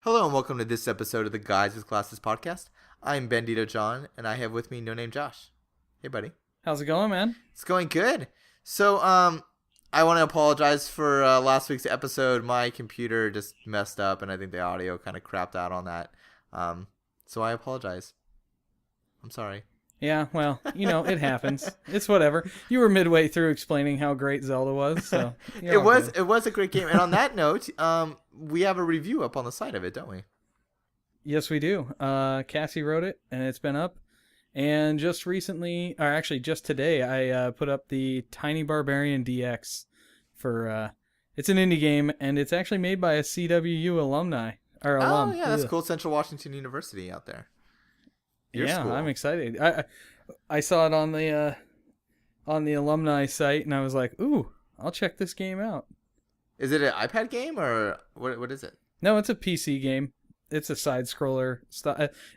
Hello and welcome to this episode of the Guys with Glasses podcast. I'm Bandito John, and I have with me No Name Josh. Hey, buddy. How's it going, man? It's going good. So, I want to apologize for last week's episode. My computer just messed up, and I think the audio kind of crapped out on that. So I apologize. I'm sorry. Yeah, well, it happens. It's whatever. You were midway through explaining how great Zelda was, so It was a great game. And on that note, we have a review up on the side of it, don't we? Yes, we do. Cassie wrote it, and it's been up. And just recently, or actually just today, I put up the Tiny Barbarian DX for. It's an indie game, and it's actually made by a CWU alumni or alum. Oh yeah, that's cool. Central Washington University out there. Your school. I'm excited. I saw it on the alumni site, and I was like, "Ooh, I'll check this game out." Is it an iPad game or what is it? No, it's a PC game. It's a side scroller.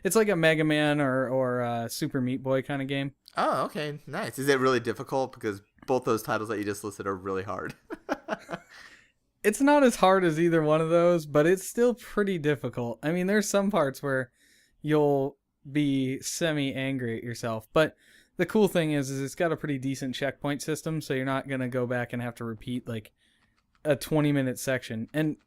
It's like a Mega Man or Super Meat Boy kind of game. Oh, okay, nice. Is it really difficult? Because both those titles that you just listed are really hard. It's not as hard as either one of those, but it's still pretty difficult. I mean, there's some parts where you'll be semi-angry at yourself, but the cool thing is it's got a pretty decent checkpoint system, so you're not going to go back and have to repeat like a 20-minute section. And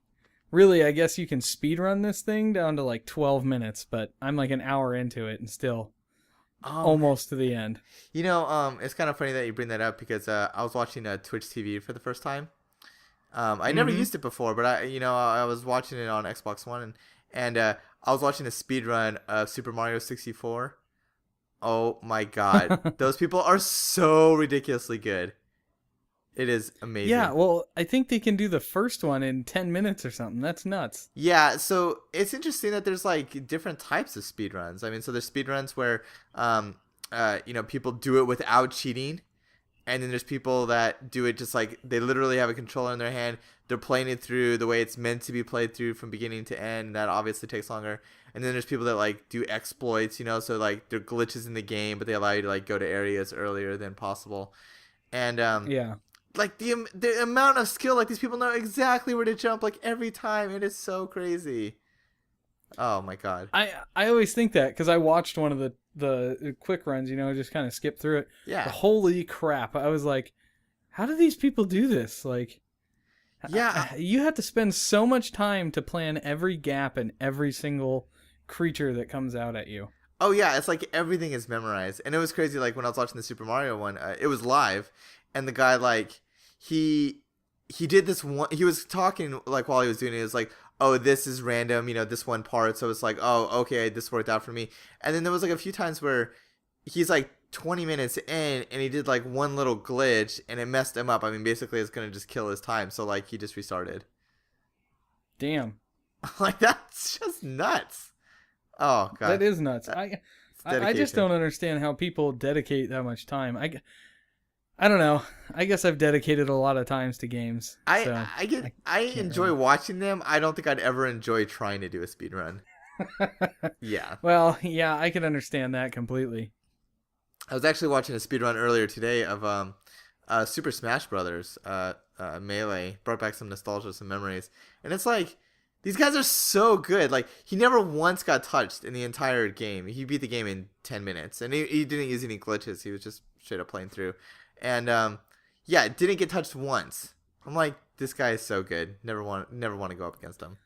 really, I guess you can speedrun this thing down to like 12 minutes, but I'm like an hour into it and still almost to the end. It's kind of funny that you bring that up because I was watching Twitch TV for the first time. I never used it before, but I was watching it on Xbox One and I was watching a speedrun of Super Mario 64. Oh my god. Those people are so ridiculously good. It is amazing. Yeah, well, I think they can do the first one in 10 minutes or something. That's nuts. Yeah, so it's interesting that there's like different types of speedruns. I mean, so there's speedruns where people do it without cheating. And then there's people that do it just like they literally have a controller in their hand. They're playing it through the way it's meant to be played through from beginning to end. That obviously takes longer. And then there's people that like do exploits, so like there are glitches in the game, but they allow you to like go to areas earlier than possible. And yeah, like the amount of skill, like these people know exactly where to jump like every time. It is so crazy. Oh my god. I always think that because I watched one of the quick runs, just kind of skip through it. Yeah. But holy crap. I was like, how do these people do this? Like, yeah, you have to spend so much time to plan every gap and every single creature that comes out at you. Oh yeah, it's like everything is memorized. And it was crazy, like when I was watching the Super Mario one, it was live, and the guy like he did this one. He was talking like while he was doing it. It was like, oh, this is random, this one part. So it's like, oh, okay, this worked out for me. And then there was like a few times where he's like 20 minutes in and he did like one little glitch and it messed him up. I mean, basically it's going to just kill his time. So like he just restarted. Damn. Like that's just nuts. Oh, God. That is nuts. I just don't understand how people dedicate that much time. I don't know. I guess I've dedicated a lot of times to games. I enjoy watching them. I don't think I'd ever enjoy trying to do a speed run. Yeah. Well, yeah, I can understand that completely. I was actually watching a speed run earlier today of Super Smash Brothers Melee. Brought back some nostalgia, some memories. And it's like, these guys are so good. Like, he never once got touched in the entire game. He beat the game in 10 minutes. And he didn't use any glitches. He was just straight up playing through. And it didn't get touched once. I'm like, this guy is so good. Never want to go up against him.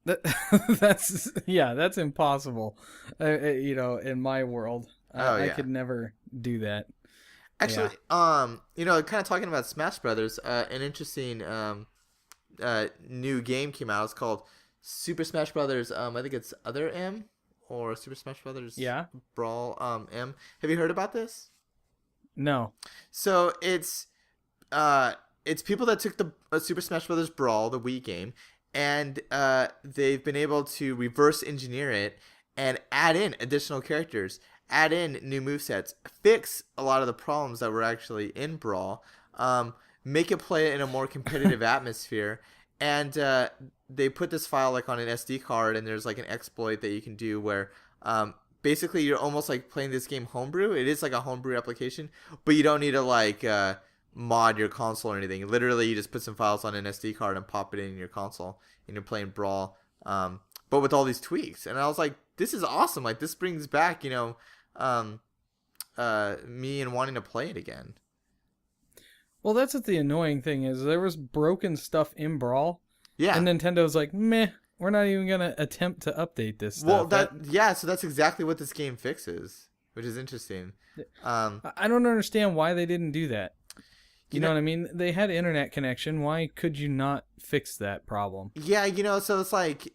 That's impossible. In my world, I could never do that. Actually, kind of talking about Smash Brothers, an interesting new game came out. It's called Super Smash Brothers. I think it's Other M or Super Smash Brothers. Brawl M. Have you heard about this? No. So it's people that took the Super Smash Bros. Brawl, the Wii game, and they've been able to reverse engineer it and add in additional characters, add in new movesets, fix a lot of the problems that were actually in Brawl, make it play in a more competitive atmosphere, and they put this file like on an SD card, and there's like an exploit that you can do where basically you're almost like playing this game homebrew. It is like a homebrew application, but you don't need to like mod your console or anything. Literally, you just put some files on an SD card and pop it in your console, and you're playing Brawl but with all these tweaks. And I was like, this is awesome. Like this brings back, um, me and wanting to play it again. Well, that's what the annoying thing is. There was broken stuff in Brawl, Yeah. and Nintendo's like, meh, we're not even gonna attempt to update this stuff. Well, yeah. So that's exactly what this game fixes, which is interesting. I don't understand why they didn't do that. You know what I mean? They had internet connection. Why could you not fix that problem? Yeah, so it's like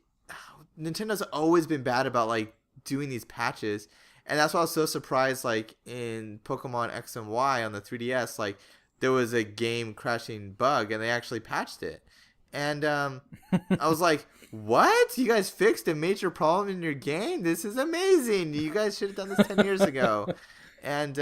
Nintendo's always been bad about like doing these patches, and that's why I was so surprised. Like in Pokemon X and Y on the 3DS, like there was a game crashing bug, and they actually patched it. And I was like, "What? You guys fixed a major problem in your game? This is amazing! You guys should have done this 10 years ago." And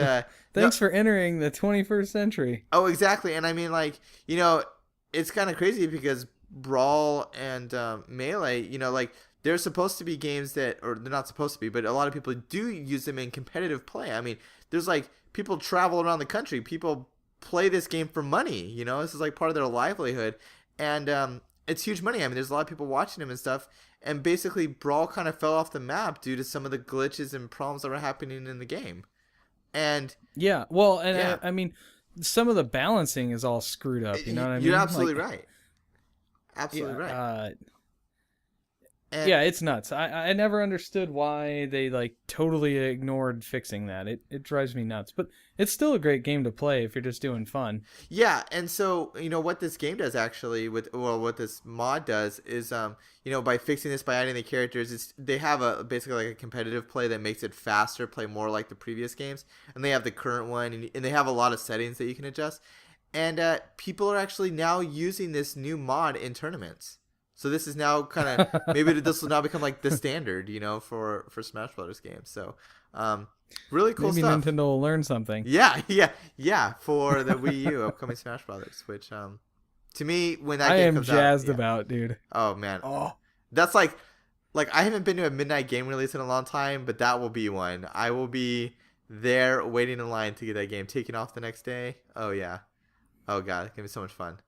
thanks for entering the 21st century. Oh, exactly. And I mean, like, it's kind of crazy because Brawl and Melee, like they're supposed to be games that, or they're not supposed to be, but a lot of people do use them in competitive play. I mean, there's like people travel around the country. People play this game for money. This is like part of their livelihood. And it's huge money. I mean, there's a lot of people watching them and stuff. And basically, Brawl kind of fell off the map due to some of the glitches and problems that were happening in the game. And yeah, well, and yeah. I mean, some of the balancing is all screwed up. You know what I mean? You're absolutely right. Absolutely right. Yeah, it's nuts. I never understood why they like totally ignored fixing that. It drives me nuts. But it's still a great game to play if you're just doing fun. Yeah, and so what this game does actually what this mod does is by fixing this, by adding the characters, they have basically like a competitive play that makes it faster, play more like the previous games, and they have the current one, and they have a lot of settings that you can adjust, and people are actually now using this new mod in tournaments. So this is now kind of maybe this will now become like the standard, for Smash Brothers games. So really cool stuff. Maybe Nintendo will learn something. Yeah, for the Wii U upcoming Smash Brothers, which to me when that game comes out, I am jazzed about, dude. Oh man, that's like I haven't been to a midnight game release in a long time, but that will be one. I will be there waiting in line to get that game, taking off the next day. Oh yeah, oh god, it's gonna be so much fun.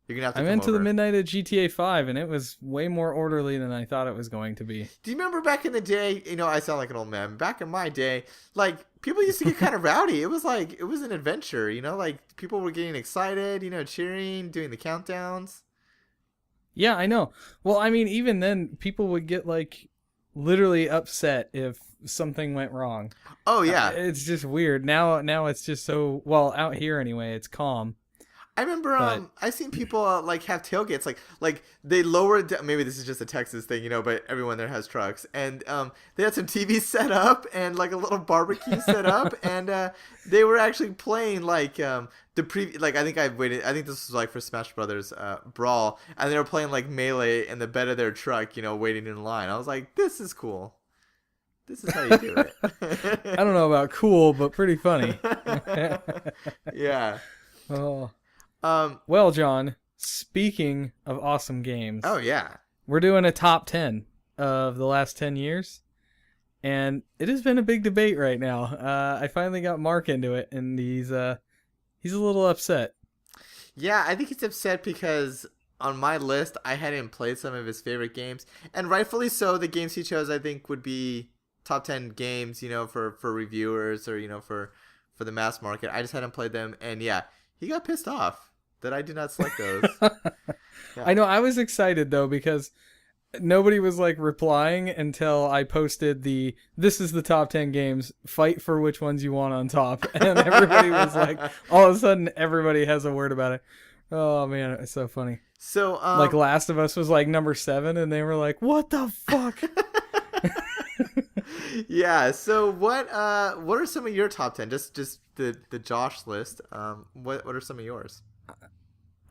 You're gonna have to I went to the midnight at GTA 5, and it was way more orderly than I thought it was going to be. Do you remember back in the day? I sound like an old man. Back in my day, like people used to get kind of rowdy. It was an adventure. Like people were getting excited. Cheering, doing the countdowns. Yeah, I know. Well, I mean, even then, people would get like literally upset if something went wrong. Oh yeah, it's just weird. Now it's just so out here anyway. It's calm. I remember I seen people like have tailgates like they lowered maybe this is just a Texas thing, but everyone there has trucks, and they had some TVs set up and like a little barbecue set up, and they were actually playing like I think this was like for Smash Brothers Brawl, and they were playing like Melee in the bed of their truck, waiting in line. I was like, this is cool. This is how you do it. I don't know about cool, but pretty funny. Yeah. Oh. Well, John, speaking of awesome games. Oh, yeah. We're doing a top 10 of the last 10 years. And it has been a big debate right now. I finally got Mark into it, and he's a little upset. Yeah, I think he's upset because on my list, I hadn't played some of his favorite games. And rightfully so, the games he chose, I think, would be top 10 games, for reviewers or, for the mass market. I just hadn't played them. And yeah, he got pissed off that I did not select those. Yeah. I know. I was excited though because nobody was like replying until I posted this is the top 10 games, fight for which ones you want on top. And everybody was like, all of a sudden everybody has a word about it. Oh man, it's so funny. So like Last of Us was like number 7 and they were like, what the fuck? Yeah, so what are some of your top 10? Just the Josh list. What are some of yours?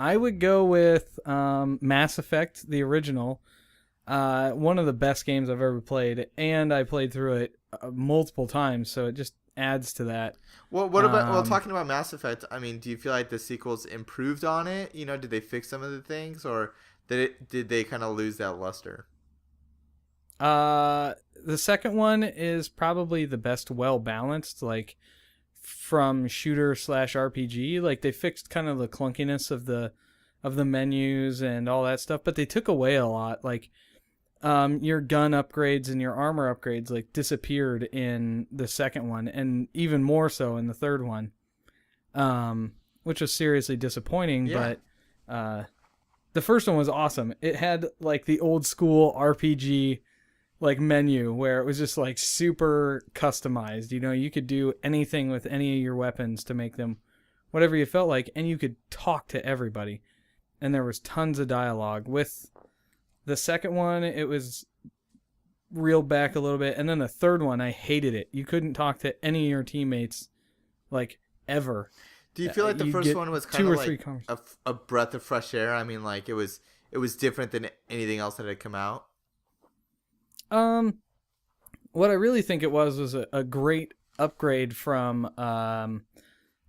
I would go with Mass Effect, the original. One of the best games I've ever played, and I played through it multiple times, so it just adds to that. Well, what about talking about Mass Effect? I mean, do you feel like the sequels improved on it? Did they fix some of the things, or did they kind of lose that luster? The second one is probably the best, well balanced, like from shooter / RPG. Like they fixed kind of the clunkiness of the menus and all that stuff, but they took away a lot. Like your gun upgrades and your armor upgrades like disappeared in the second one, and even more so in the third one, which was seriously disappointing. Yeah. But the first one was awesome. It had like the old school RPG like menu where it was just like super customized. You know, you could do anything with any of your weapons to make them whatever you felt like, and you could talk to everybody. And there was tons of dialogue. With the second one, it was reeled back a little bit, and then the third one, I hated it. You couldn't talk to any of your teammates, like, ever. Do you feel like the You'd first get one was kind two of or three like conversations. a breath of fresh air? I mean, like it was different than anything else that had come out. What I really think it was a great upgrade from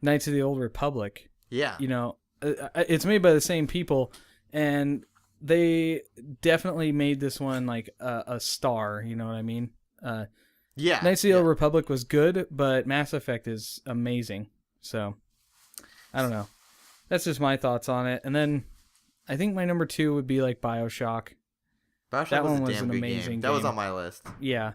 Knights of the Old Republic. Yeah. You know, it's made by the same people, and they definitely made this one like a star. You know what I mean? Yeah. Knights of the Yeah. Old Republic was good, but Mass Effect is amazing. So, I don't know. That's just my thoughts on it. And then I think my number 2 would be like BioShock. BioShock That was one a was damn an good amazing game. That was game. on my list. Yeah.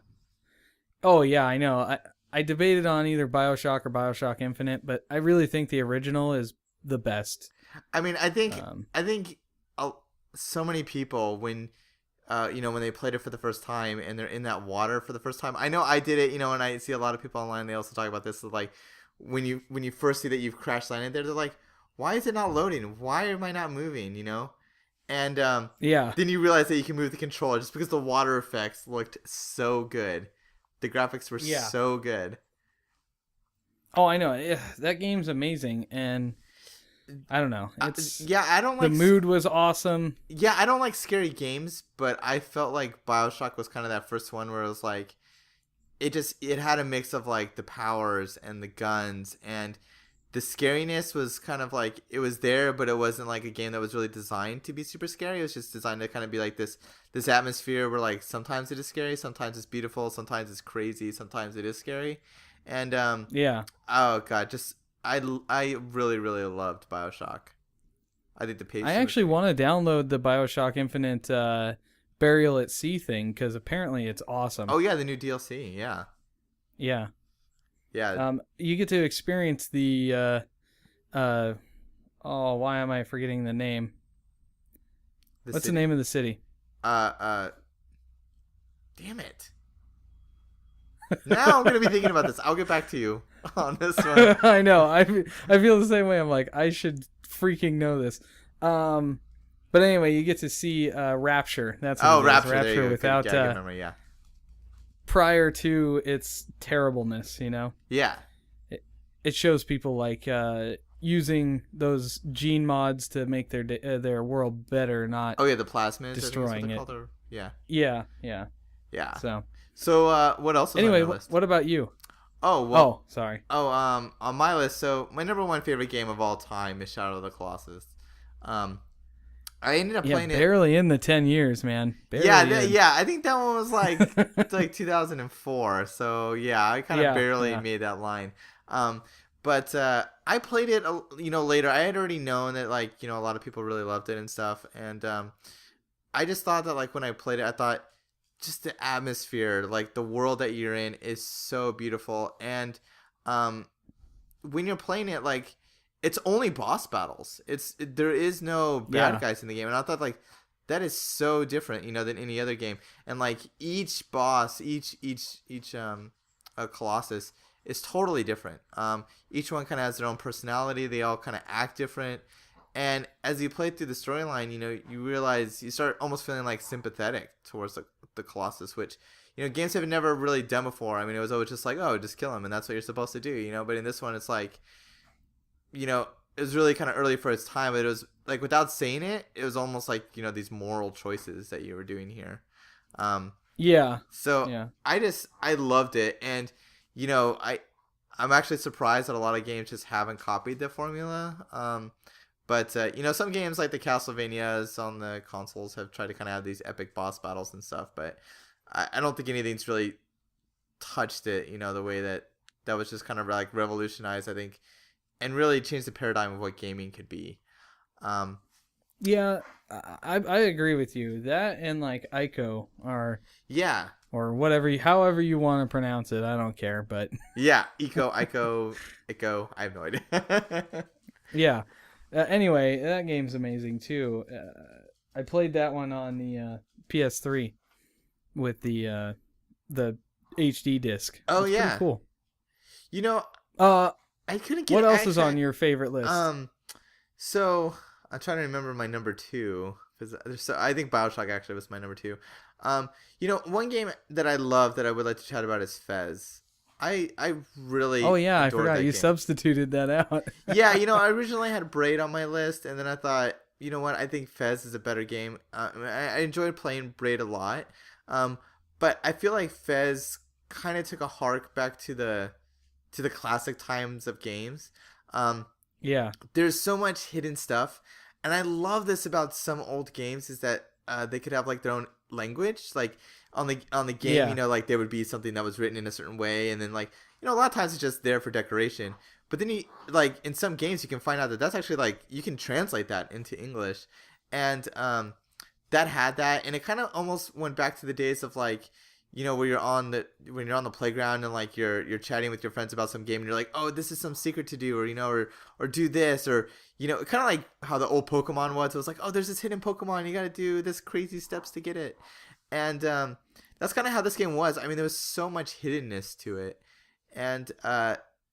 Oh, yeah, I know. I debated on either BioShock or BioShock Infinite, but I really think the original is the best. I mean, I think Um, uh, so many people when when they played it for the first time and they're in that water for the first time. I know I did it, and I see a lot of people online, they also talk about this, like when you first see that you've crash landed there, they're like, why is it not loading? Why am I not moving? And yeah. then you realize that you can move the controller just because the water effects looked so good. The graphics were Yeah. so good. Oh, I know. Yeah, that game's amazing, and I don't know. It's Yeah, I don't the like mood was awesome. Yeah, I don't like scary games, but I felt like BioShock was kind of that first one where it was like it had a mix of like the powers and the guns, and the scariness was kind of like it was there, but it wasn't like a game that was really designed to be super scary. It was just designed to kind of be like this atmosphere where like sometimes it is scary, sometimes it's beautiful, sometimes it's crazy, sometimes it is scary. And Yeah. oh god, just I really really loved BioShock. I think the pacing I actually want to download the BioShock Infinite Burial at Sea thing because apparently it's awesome. Oh yeah, the new DLC. Yeah. Yeah. Yeah. You get to experience the why am I forgetting the name? What's the name of the city? Damn it. Now I'm gonna be thinking about this. I'll get back to you on this one. I know. I feel the same way. I'm like, I should freaking know this. But anyway, you get to see Rapture. That's what it is. Rapture. There you Rapture go. without Good memory. Yeah. prior to its terribleness. You know, Yeah. it shows people like using those gene mods to make their world better, not Oh yeah, the plasmids. destroying I think it. is what they're called, Yeah. Yeah. So What else was anyway, on your list? what about you? Oh well. Oh, sorry. On my list. So my number one favorite game of all time is Shadow of the Colossus. I ended up Yeah, playing it. barely in the 10 years, man. Barely in. Yeah. I think that one was like 2004. So yeah, I kind of barely made that line. But I played it, later. I had already known that a lot of people really loved it and stuff, and I just thought that like when I played it, I thought just the atmosphere, like the world that you're in, is so beautiful, and when you're playing it, like it's only boss battles. There is no bad guys in the game, and I thought like that is so different, than any other game, and like each boss, each Colossus is totally different. Each one kind of has their own personality. They all kind of act different. And as you play through the storyline, you realize you start almost feeling like sympathetic towards the Colossus, which, games have never really done before. I mean, it was always just like, oh, just kill him, and that's what you're supposed to do, But in this one, it's like, it was really kind of early for its time, but it was like without saying it, it was almost like, these moral choices that you were doing here. Yeah. So Yeah. I loved it, and I'm actually surprised that a lot of games just haven't copied the formula. But some games like the Castlevanias on the consoles have tried to kind of have these epic boss battles and stuff, but I don't think anything's really touched it, the way that was just kind of like revolutionized, I think, and really changed the paradigm of what gaming could be. Yeah, I agree with you. That and like Ico are Yeah, or whatever however you want to pronounce it. I don't care, but yeah, Ico. I have no idea. yeah. Anyway, that game's amazing too. I played that one on the PS3 with the HD disc. Oh It's pretty yeah, cool. you know, Uh, I couldn't get what it. else is on your favorite list? So I'm trying to remember my number two because I think Bioshock actually was my number two. One game that I love that I would like to chat about is Fez. I really Oh yeah, I adored forgot that you game. substituted that out. Yeah, I originally had Braid on my list, and then I thought, you know what, I think Fez is a better game. I enjoyed playing Braid a lot, um, but I feel like Fez kind of took a hark back to the classic times of games. Um, Yeah, there's so much hidden stuff, and I love this about some old games is that they could have like their own language, like on the game, yeah, like there would be something that was written in a certain way, and then like a lot of times it's just there for decoration. But then you like in some games you can find out that that's actually like you can translate that into English, and that had that, and it kind of almost went back to the days of like where when you're on the playground and like you're chatting with your friends about some game and you're like, oh, this is some secret to do, or do this, or kind of like how the old Pokemon was. It was like, oh, there's this hidden Pokemon, you got to do this crazy steps to get it, and that's kind of how this game was. I mean, there was so much hiddenness to it, and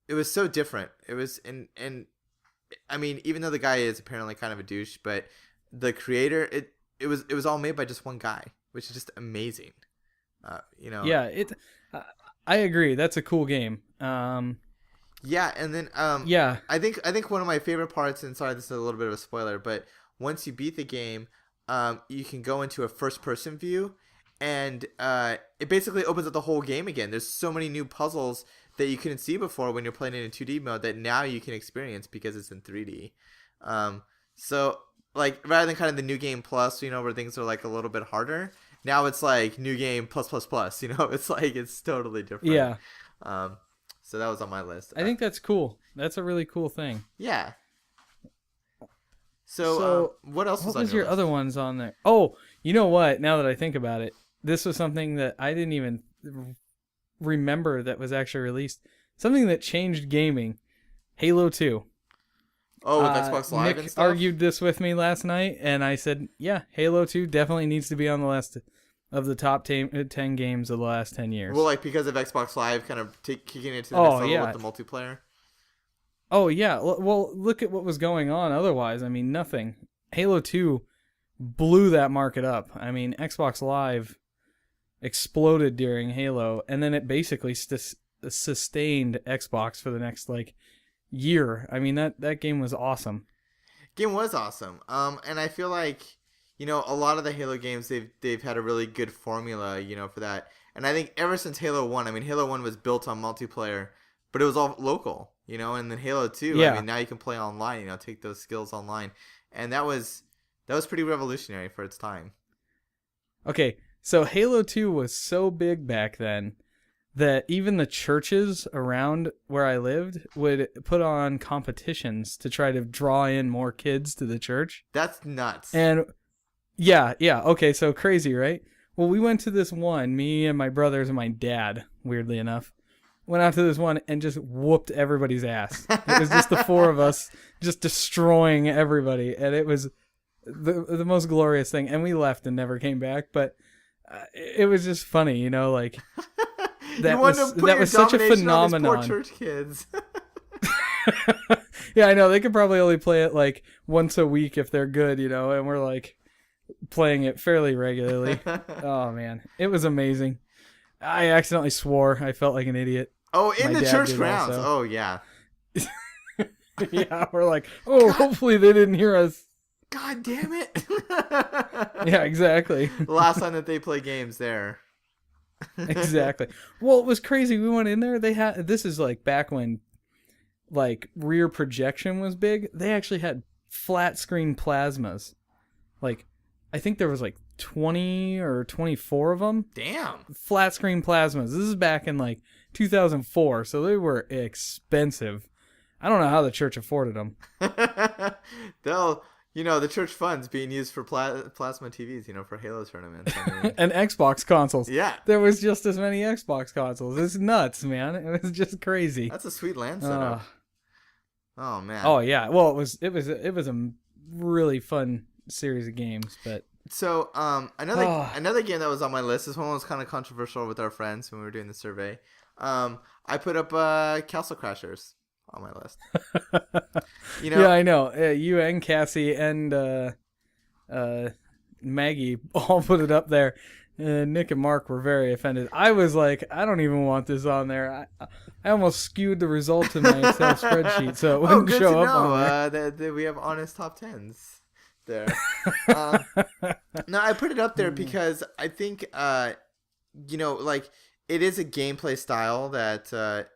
it was so different. It was and I mean, even though the guy is apparently kind of a douche, but the creator, it was all made by just one guy, which is just amazing. yeah. Uh, I agree. That's a cool game. Yeah, and then Yeah, I think one of my favorite parts, and sorry, this is a little bit of a spoiler, but once you beat the game, you can go into a first person view, and it basically opens up the whole game again. There's so many new puzzles that you couldn't see before when you're playing it in 2D mode that now you can experience because it's in 3D. So like rather than kind of the new game plus, where things are like a little bit harder, now it's like new game plus plus plus. It's like it's totally different. yeah. Um, so that was on my list. I think that's cool. That's a really cool thing. Yeah. So, So, what else was what on was your your list? other ones on there? Oh, you know what? Now that I think about it, this was something that I didn't even remember that was actually released. Something that changed gaming. Halo 2. Oh, with Xbox Live Nick and stuff? argued this with me last night, and I said, yeah, Halo 2 definitely needs to be on the list of the top 10 games of the last 10 years. Well, like because of Xbox Live kind of kicking it to the Oh, next level yeah. with the multiplayer. Oh, yeah. Well, look at what was going on otherwise. I mean, nothing. Halo 2 blew that market up. I mean, Xbox Live exploded during Halo, and then it basically sustained Xbox for the next, like, year. I mean, that game was awesome. Game was awesome. And I feel like a lot of the Halo games they've had a really good formula, for that. And I think ever since Halo 1, I mean, Halo 1 was built on multiplayer, but it was all local, and then Halo 2, Yeah. I mean, now you can play online, take those skills online. And that was pretty revolutionary for its time. Okay, so Halo 2 was so big back then that even the churches around where I lived would put on competitions to try to draw in more kids to the church. That's nuts. And yeah, okay, so crazy, right? Well, we went to this one, me and my brothers and my dad, weirdly enough, went out to this one and just whooped everybody's ass. It was just the four of us just destroying everybody, and it was the most glorious thing. And we left and never came back, but it was just funny, like you wanted to put that your was such a domination on these phenomenon. poor church kids. Yeah, I know. They could probably only play it like once a week if they're good, and we're like playing it fairly regularly. Oh man, it was amazing. I accidentally swore. I felt like an idiot. Oh, in My the dad church did grounds. also. Oh yeah. Yeah, we're like, oh, hopefully they didn't hear us. God damn it. Yeah, exactly. The last time that they play games there. Exactly. Well, it was crazy. We went in there. This is like back when like rear projection was big. They actually had flat screen plasmas. Like, I think there was like 20 or 24 of them. Damn. Flat screen plasmas. This is back in like 2004, so they were expensive. I don't know how the church afforded them. They'll The church funds being used for plasma TVs, for Halo tournaments. I mean, And Xbox consoles. yeah, There was just as many Xbox consoles. It's nuts, man. It was just crazy. that's a sweet land Uh, setup. Oh man. oh yeah. Well, it was a really fun series of games, but So another game that was on my list. This one was kind of controversial with our friends when we were doing the survey. I put up Castle Crashers on my list. yeah, I know. You and Cassie and Maggie all put it up there. Nick and Mark were very offended. I was like, I don't even want this on there. I almost skewed the result in my Excel spreadsheet so it wouldn't good show to up know, on there. that we have honest top tens there. No, I put it up there because I think like it is a gameplay style that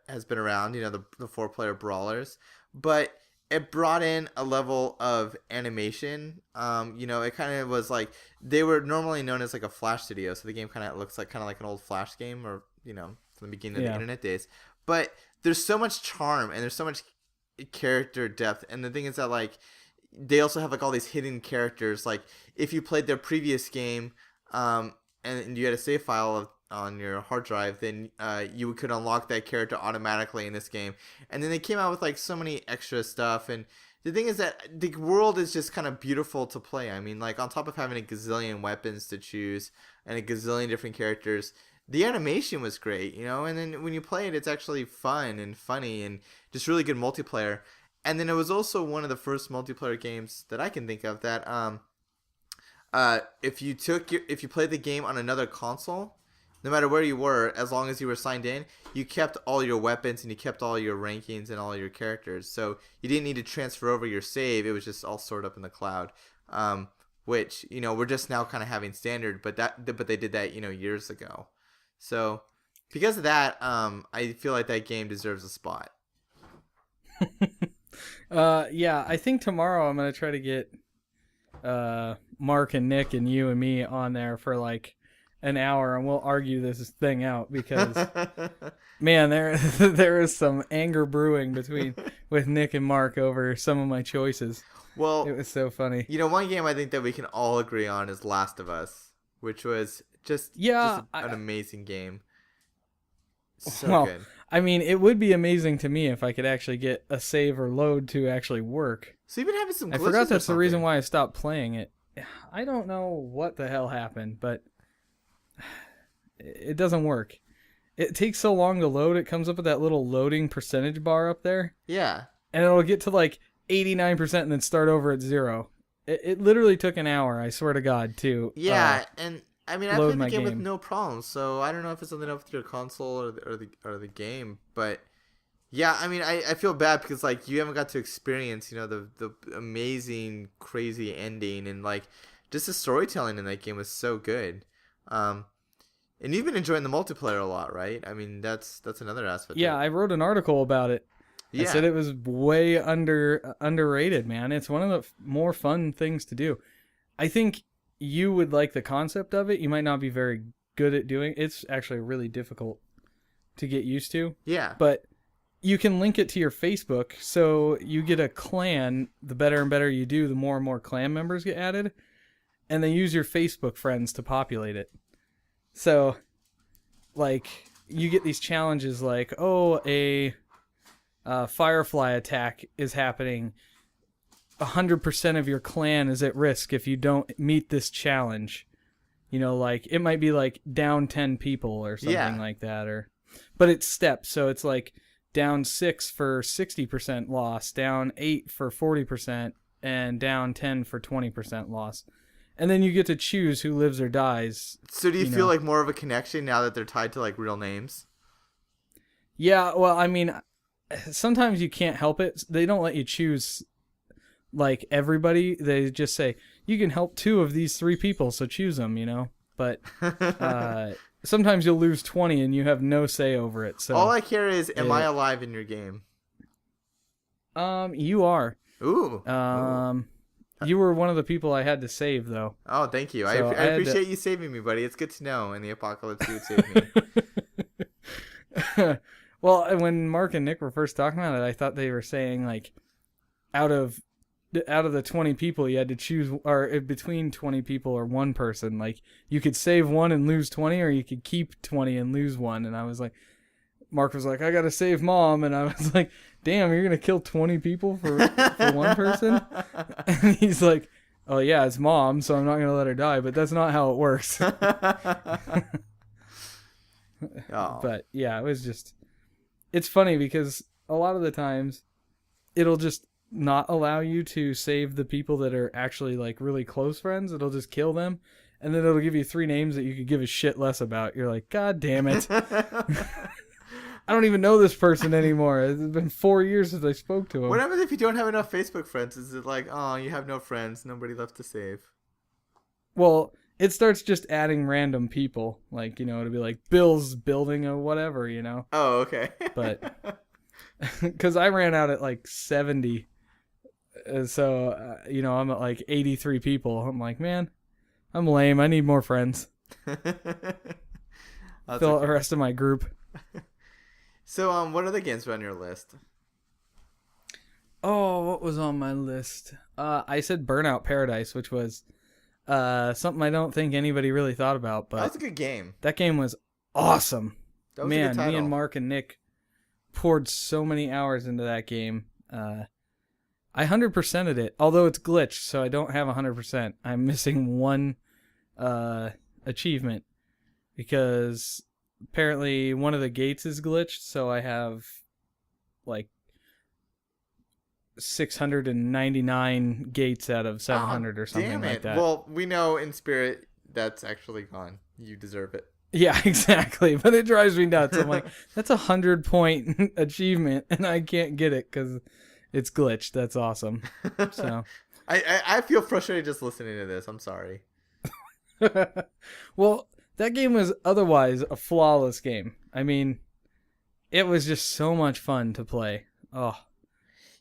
has been around. The 4-player brawlers, but it brought in a level of animation. It kind of was like they were normally known as like a Flash studio, so the game kind of looks like an old Flash game, or from the beginning of the internet days. But there's so much charm and there's so much character depth, and the thing is that like they also have like all these hidden characters. Like if you played their previous game, and you had a save file on your hard drive, then you could unlock that character automatically in this game. And then they came out with like so many extra stuff, and the thing is that the world is just kind of beautiful to play. I mean, like on top of having a gazillion weapons to choose and a gazillion different characters, the animation was great, and then when you play it, it's actually fun and funny and just really good multiplayer. And then it was also one of the first multiplayer games that I can think of that if you played the game on another console, no matter where you were, as long as you were signed in, you kept all your weapons and you kept all your rankings and all your characters. So you didn't need to transfer over your save. It was just all stored up in the cloud, which we're just now kind of having standard. But they did that years ago. So because of that, I feel like that game deserves a spot. Yeah, I think tomorrow I'm gonna try to get Mark and Nick and you and me on there for like an hour, and we'll argue this thing out because man, there is some anger brewing with Nick and Mark over some of my choices. Well, it was so funny. One game I think that we can all agree on is Last of Us, which was just an amazing game. So good. I mean, it would be amazing to me if I could actually get a save or load to actually work. So you've been having some glitches. I forgot that's the reason why I stopped playing it. I don't know what the hell happened, but it doesn't work. It takes so long to load. It comes up with that little loading percentage bar up there. Yeah. And it'll get to like 89% and then start over at 0. It literally took an hour, I swear to God, to and I mean, I played the game with no problems, so I don't know if it's something up with your console or the game, but yeah, I mean, I feel bad because like you haven't got to experience, the amazing, crazy ending, and like just the storytelling in that game was so good. And you've been enjoying the multiplayer a lot, right? I mean, that's another aspect. Yeah, I wrote an article about it. Yeah. I said it was way underrated, man. It's one of the more fun things to do. I think you would like the concept of it. You might not be very good at doing it. It's actually really difficult to get used to. Yeah. But you can link it to your Facebook, so you get a clan. The better and better you do, the more and more clan members get added. And they use your Facebook friends to populate it. So, like, you get these challenges like, a firefly attack is happening. 100% of your clan is at risk if you don't meet this challenge. Like, it might be like down 10 people or something like that. But it's steps, so it's like down 6 for 60% loss, down 8 for 40%, and down 10 for 20% loss. And then you get to choose who lives or dies. So do you feel like more of a connection now that they're tied to like real names? Yeah, well, I mean, sometimes you can't help it. They don't let you choose like everybody. They just say, you can help 2 of these 3 people, so choose them, But sometimes you'll lose 20 and you have no say over it. So all I care is, am I alive in your game? You are. Ooh. You were one of the people I had to save, though. Oh, thank you. So I appreciate you saving me, buddy. It's good to know in the apocalypse you would save me. Well, when Mark and Nick were first talking about it, I thought they were saying, like, out of out of the 20 people, you had to choose, or between 20 people or one person. Like, you could save one and lose 20, or you could keep 20 and lose one. And I was like, Mark was like, I gotta save mom. And I was like, damn, you're gonna kill 20 people for one person? And he's like, oh yeah, it's mom, so I'm not gonna let her die. But that's not how it works. Oh. But yeah, it's funny because a lot of the times it'll just not allow you to save the people that are actually like really close friends. It'll just kill them, and then it'll give you 3 names that you could give a shit less about. You're like, God damn it. I don't even know this person anymore. It's been 4 years since I spoke to him. What happens if you don't have enough Facebook friends? Is it like, oh, you have no friends, nobody left to save? Well, it starts just adding random people. Like, it'll be like Bill's building a whatever, Oh, okay. But because I ran out at like 70. So, I'm at like 83 people. I'm like, man, I'm lame. I need more friends. Fill out the rest of my group. So, what other games were on your list? Oh, what was on my list? I said Burnout Paradise, which was something I don't think anybody really thought about. But that was a good game. That game was awesome. That was a good title. Me and Mark and Nick poured so many hours into that game. I 100%ed it, although it's glitched, so I don't have 100%. I'm missing one achievement because apparently one of the gates is glitched, so I have like 699 gates out of 700 or something like that. Well, we know in spirit that's actually gone. You deserve it. Yeah, exactly. But it drives me nuts. I'm like, that's 100-point achievement, and I can't get it because it's glitched. That's awesome. So I feel frustrated just listening to this. I'm sorry. Well, that game was otherwise a flawless game. I mean, it was just so much fun to play. Oh,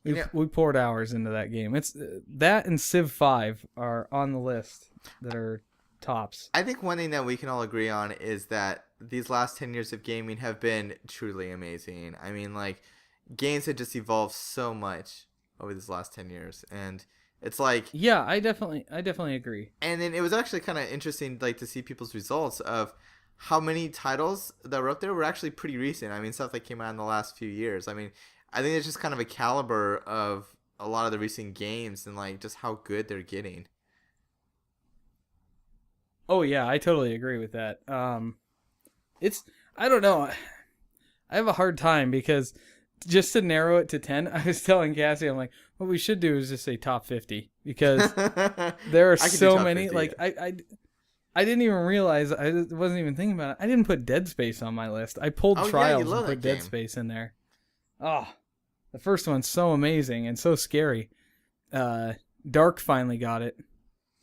we poured hours into that game. It's that and Civ 5 are on the list that are tops. I think one thing that we can all agree on is that these last 10 years of gaming have been truly amazing. I mean, like, games have just evolved so much over these last 10 years, and it's like, yeah, I definitely agree. And then it was actually kind of interesting, like, to see people's results of how many titles that were up there were actually pretty recent. I mean, stuff that came out in the last few years. I mean, I think it's just kind of a caliber of a lot of the recent games and like just how good they're getting. Oh yeah, I totally agree with that. I don't know. I have a hard time because just to narrow it to 10, I was telling Cassie, I'm like, what we should do is just say top 50 because there are so many. 50, like yeah. I didn't even realize, I wasn't even thinking about it. I didn't put Dead Space on my list. I pulled Trials and put Dead Space in there. Oh, the first one's so amazing and so scary. Dark finally got it.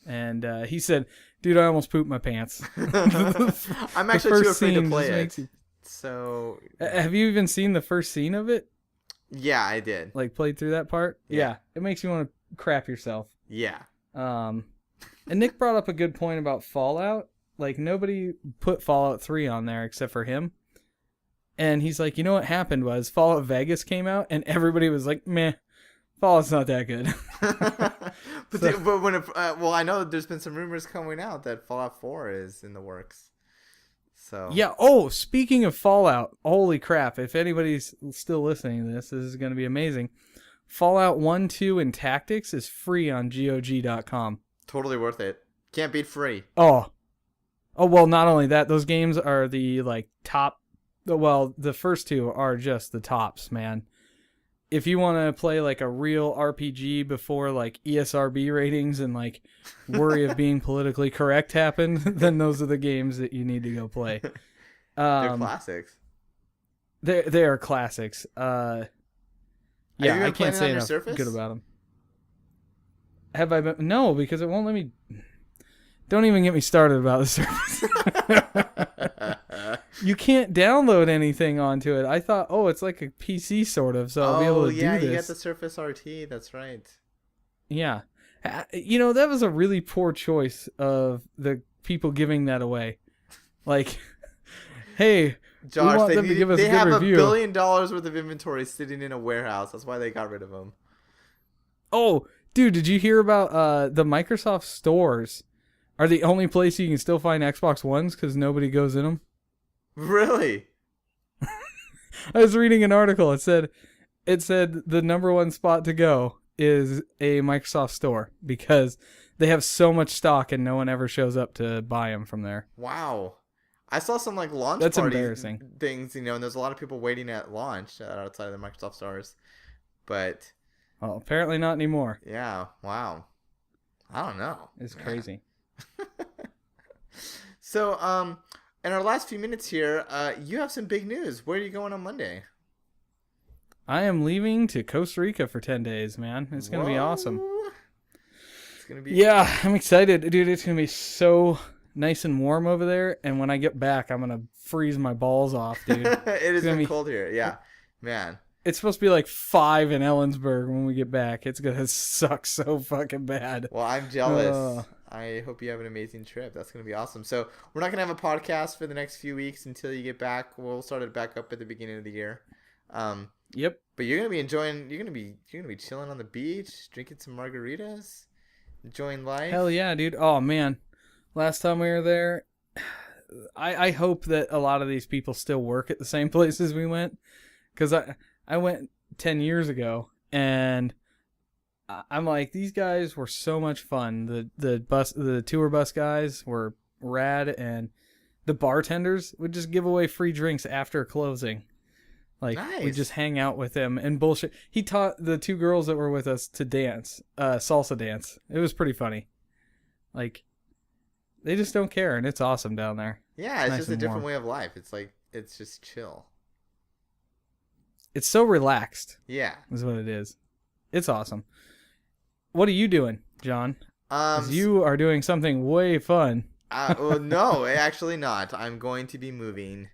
And he said, dude, I almost pooped my pants. I'm actually too afraid to play it. So, have you even seen the first scene of it? Yeah, I did. Like, played through that part? Yeah. It makes you want to crap yourself. Yeah. And Nick brought up a good point about Fallout. Like, nobody put Fallout 3 on there except for him. And he's like, you know what happened was Fallout Vegas came out, and everybody was like, meh, Fallout's not that good. but when it, well, I know there's been some rumors coming out that Fallout 4 is in the works. So yeah. Oh, speaking of Fallout, holy crap! If anybody's still listening to this is going to be amazing. Fallout 1, 2, and Tactics is free on GOG.com. Totally worth it. Can't beat free. Oh, well, not only that, those games are the like top. Well, the first two are just the tops, man. If you want to play like a real RPG before like ESRB ratings and like worry of being politically correct happen, then those are the games that you need to go play. They're classics. They are classics. Yeah, I can't say enough good about them. Have I been? No, because it won't let me. Don't even get me started about the Surface. You can't download anything onto it. I thought, it's like a PC sort of, so I'll be able to do this. Oh, yeah, you got the Surface RT. That's right. Yeah. That was a really poor choice of the people giving that away. Like, hey, Josh, we want them to give us a good review. They have $1 billion worth of inventory sitting in a warehouse. That's why they got rid of them. Oh, Dude, did you hear about the Microsoft stores are the only place you can still find Xbox Ones because nobody goes in them? Really? I was reading an article. It said the number one spot to go is a Microsoft store because they have so much stock and no one ever shows up to buy them from there. Wow. I saw some like launch That's party embarrassing. things, and there's a lot of people waiting at launch outside of the Microsoft stores. But Well, apparently not anymore. yeah, wow. I don't know. It's crazy. So, in our last few minutes here, you have some big news. Where are you going on Monday? I am leaving to Costa Rica for 10 days, man. It's going to be awesome. It's going to be... Yeah, I'm excited. Dude, it's going to be so nice and warm over there. And when I get back, I'm going to freeze my balls off, dude. It is been cold here. Yeah, man. It's supposed to be like 5 in Ellensburg when we get back. It's going to suck so fucking bad. Well, I'm jealous. I hope you have an amazing trip. That's going to be awesome. So we're not going to have a podcast for the next few weeks until you get back. We'll start it back up at the beginning of the year. Yep. But you're going to be enjoying, you're going to be chilling on the beach, drinking some margaritas, enjoying life. Hell yeah, dude. Oh, man. Last time we were there, I hope that a lot of these people still work at the same places we went. Because I went 10 years ago, and I'm like, these guys were so much fun. The tour bus guys were rad, and the bartenders would just give away free drinks after closing. Like, nice. we just hang out with him and bullshit. He taught the 2 girls that were with us to dance, salsa dance. It was pretty funny. Like, they just don't care, and it's awesome down there. Yeah, it's nice, just a different way of life. It's like, it's just chill. It's so relaxed. Yeah. Is what it is. It's awesome. What are you doing, John? 'Cause you are doing something way fun. Well, no, actually not. I'm going to be moving.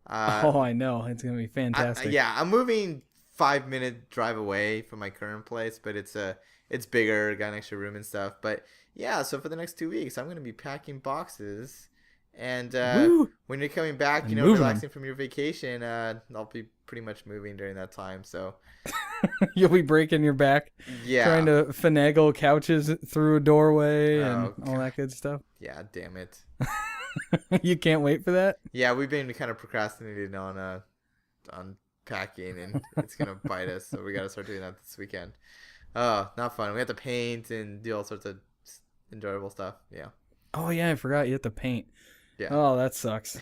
Oh, I know. It's going to be fantastic. I'm moving 5-minute drive away from my current place, but it's bigger, got an extra room and stuff. But yeah, so for the next 2 weeks, I'm going to be packing boxes. And when you're coming back, relaxing from your vacation, I'll be pretty much moving during that time. So you'll be breaking your back, trying to finagle couches through a doorway and all that good stuff. Yeah, damn it. You can't wait for that? Yeah, we've been kind of procrastinating on packing, and it's gonna bite us. So we gotta start doing that this weekend. Oh, not fun. We have to paint and do all sorts of enjoyable stuff. Yeah. Oh yeah, I forgot you have to paint. Yeah. Oh, that sucks.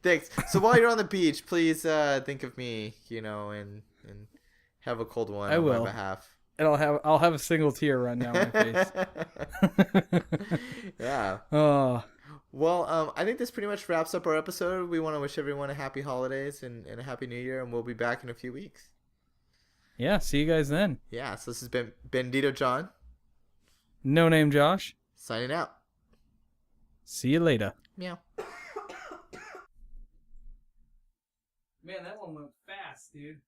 Thanks. So while you're on the beach, please think of me, and have a cold one on my behalf. And I'll have a single tear run down my face. Yeah. Oh. Well, I think this pretty much wraps up our episode. We want to wish everyone a happy holidays and a happy new year, and we'll be back in a few weeks. Yeah, see you guys then. Yeah, so this has been Bendito John. No Name Josh. Signing out. See you later. Meow. Man, that one went fast, dude.